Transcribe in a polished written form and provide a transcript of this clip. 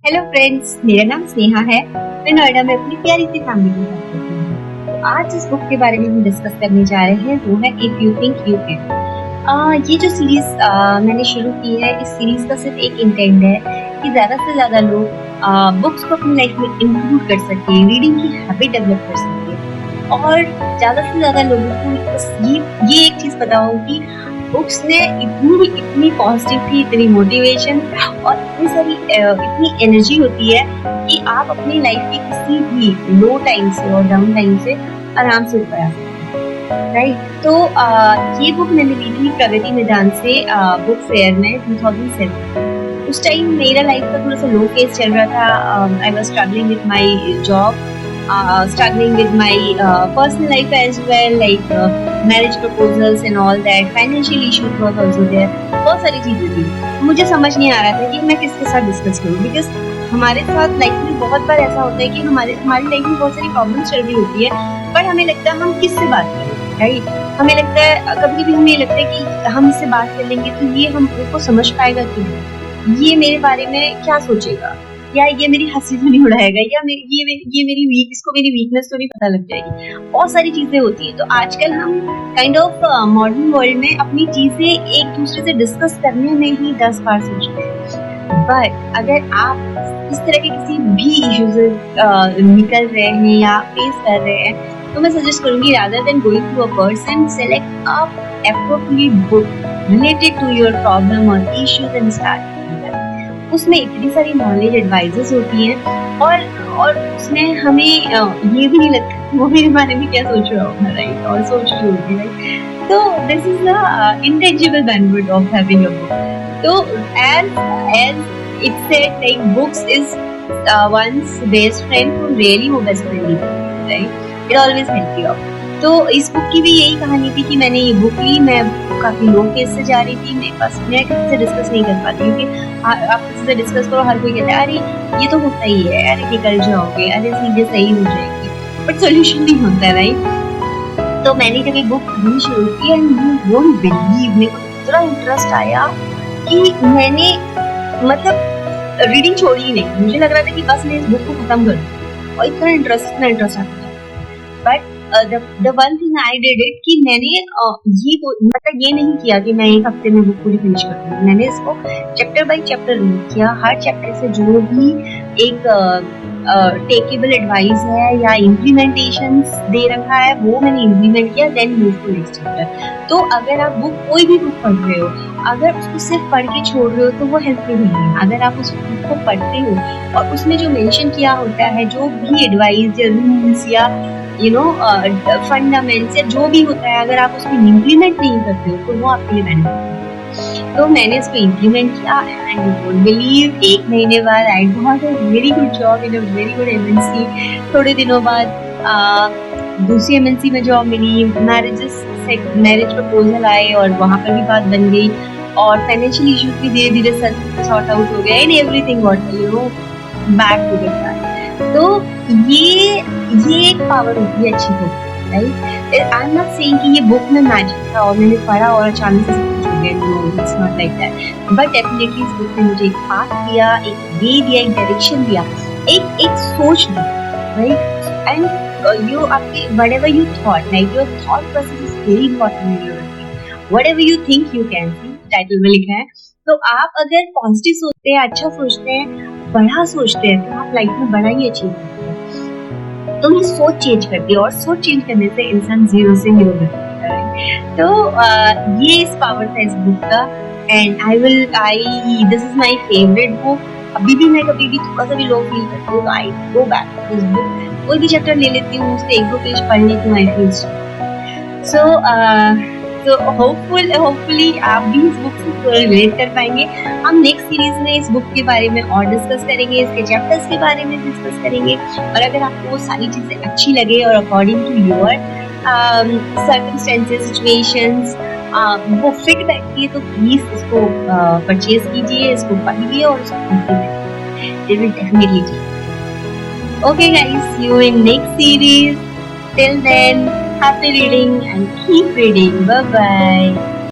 Hello friends, मेरा नाम स्नेहा है। मैं नोएडा में अपनी प्यारी सी फैमिली के साथ रहती हूँ। तो आज जिस बुक के बारे में हम डिस्कस करने जा रहे हैं वो है if you think you can. ये जो सीरीज मैंने शुरू की है, इस सीरीज का सिर्फ एक इंटेंट है कि ज्यादा से ज्यादा लोग बुक्स को अपनी लाइफ में इंक्लूड कर सके, रीडिंग की हैबिट डेवलप कर सके और ज्यादा से ज्यादा लोगों को बस ये एक चीज पता हो कि बुक्स ने इतनी पॉजिटिविटी, इतनी मोटिवेशन और इतनी एनर्जी होती है कि आप अपनी लाइफ के किसी भी लो टाइम से और डाउन टाइम से आराम से ऊपर आ सकते हैं, राइट। तो ये बुक मैंने ली थी प्रगति मैदान से बुक फेयर में 2007। उस टाइम मेरा लाइफ का थोड़ा सा लो फेज चल रहा था। I was struggling with my job, struggling with my personal life as well, like marriage proposals and all that. Financial issues was also there. बहुत सारी चीजें थी। मुझे समझ नहीं आ रहा था कि मैं किसके साथ डिस्कस करूं, बिकॉज हमारे साथ लाइफ में बहुत बार ऐसा होता है कि हमारी लाइफ में बहुत सारी प्रॉब्लम्स चल रही होती है, पर हमें लगता है हम किससे बात करें, राइट। हमें लगता है कभी कभी हमें लगता है कि हम इससे बात कर लेंगे तो ये हमको समझ पाएगा कि नहीं, ये मेरे बारे में क्या सोचेगा, या ये मेरी हंसी तो नहीं उड़ाएगा, या ये मेरी इसको मेरी वीकनेस तो नहीं पता लग जाएगी। बहुत सारी चीजें होती हैं। तो आजकल हम काइंड ऑफ मॉडर्न वर्ल्ड में अपनी चीजें एक दूसरे से डिस्कस करने में ही 10 बार सोचते हैं। बट अगर आप इस तरह के किसी भी इश्यू से निकल रहे हैं या फेस कर रहे हैं, तो मैं सजेस्ट करूंगी rather than going to a person, select a appropriate book related to your problem और इश्यूज एंड स्टार्ट। उसमें इतनी सारी नॉलेज एडवाइजेस होती हैं और उसमें हमें ये भी नहीं लगता कि वो मेरे बारे में क्या सोच रहा होगा, राइट, और सोच रही होगी, राइट। तो this is the intangible benefit of having a book. तो as it said, like books is one's best friend who really वो बेस्ट फ्रेंड नहीं, right, it always help you out. तो इस बुक की भी यही कहानी थी कि मैंने ये बुक ली, मैं काफी लो फेज से जा रही थी, मेरे पास मैं किसी से डिस्कस नहीं कर पाती, क्योंकि आप किसी से डिस्कस करो हर कोई कहता है अरे ये तो होता ही है, अरे निकल जाओगे, अरे चीजें सही हो जाएगी, बट सोल्यूशन नहीं होता, राइट। तो मैंने जब ये बुक पढ़नी शुरू की एंड यू वोंट बिलीव, मेरे को इतना इंटरेस्ट आया कि मैंने मतलब रीडिंग छोड़ी ही नहीं। मुझे लग रहा था कि बस मैं इस बुक को खत्म कर दूं, और इतना इंटरेस्ट आता था। But the one thing I did it कि मैंने ये नहीं किया कि मैं एक हफ्ते में बुक पूरी फिनिश कर दूँ। मैंने इसको चैप्टर बाय चैप्टर रीड किया। हर चैप्टर से जो भी एक टेकेबल एडवाइस है या इम्प्लीमेंटेशंस दे रखा है वो मैंने इम्प्लीमेंट किया, then move to next chapter. तो अगर आप कोई भी बुक पढ़ रहे हो, अगर उसको सिर्फ पढ़ के छोड़ रहे हो तो वो हेल्पफुल नहीं है। अगर आप उस बुक को पढ़ते हो और उसमें जो मेंशन किया होता है, जो भी एडवाइस या रूल्स या फंडामेंट्स या जो भी होता है, अगर आप उसको इम्प्लीमेंट नहीं करते हो तो वो आपके लिए बेनिफिट है। तो मैंने इसको इम्प्लीमेंट किया एंड यू वोंट बिलीव, 1 महीने बाद I got a very good job in a very good MNC. थोड़े दिनों बाद दूसरी एमएनसी में जॉब मिली, मैरिज प्रपोजल आए और वहां पर भी बात बन गई, और फाइनेंशियल इश्यूज भी धीरे धीरे सॉर्ट आउट हो गए and everything got back to the track. तो ये एक पावर होती है अच्छी book, right. I am not saying कि ये बुक में मैजिक था और मैंने पढ़ा और अचानक से सब कुछ हो गया, no, it's not like that. But definitely इस बुक ने मुझे एक पाथ दिया, एक वे दिया, एक डायरेक्शन दिया, एक सोच दी, राइट। एंड यू आपके whatever you thought, like your thought process is very important in your life. Whatever you think you can see, title में लिखा है। तो आप अगर पॉजिटिव सोचते हैं, अच्छा सोचते हैं, बड़ा सोचते हैं, तो आप लाइफ में बड़ा ही अचीव करते हैं। तो ये सोच चेंज करती है, और सोच चेंज करने से इंसान 0 से हीरो बनता है। तो ये इस पावर था इस बुक का, and this is my favourite book. अभी भी मैं कभी भी थोड़ा सा भी लो फील करती हूँ तो आई गो बैक दिस बुक, कोई भी चैप्टर ले लेती हूँ, उसके 1-2 पेज पढ़ लेती हूँ, आई फील सो होपफुली आप भी इस बुक से रिलेट कर पाएंगे। हम नेक्स्ट सीरीज में इस बुक के बारे में और डिस्कस करेंगे, इसके चैप्टर्स के बारे में डिस्कस करेंगे, और अगर आपको वो सारी चीजें अच्छी लगे और according to your circumstances, situations वो फिट बैठती है, तो प्लीज इसको परचेज कीजिए, इसको पढ़िए और इसको इम्प्लीमेंट कीजिए, डेफिनेटली कीजिए। Okay guys, see you in next series. Till then, happy reading and keep reading. Bye bye.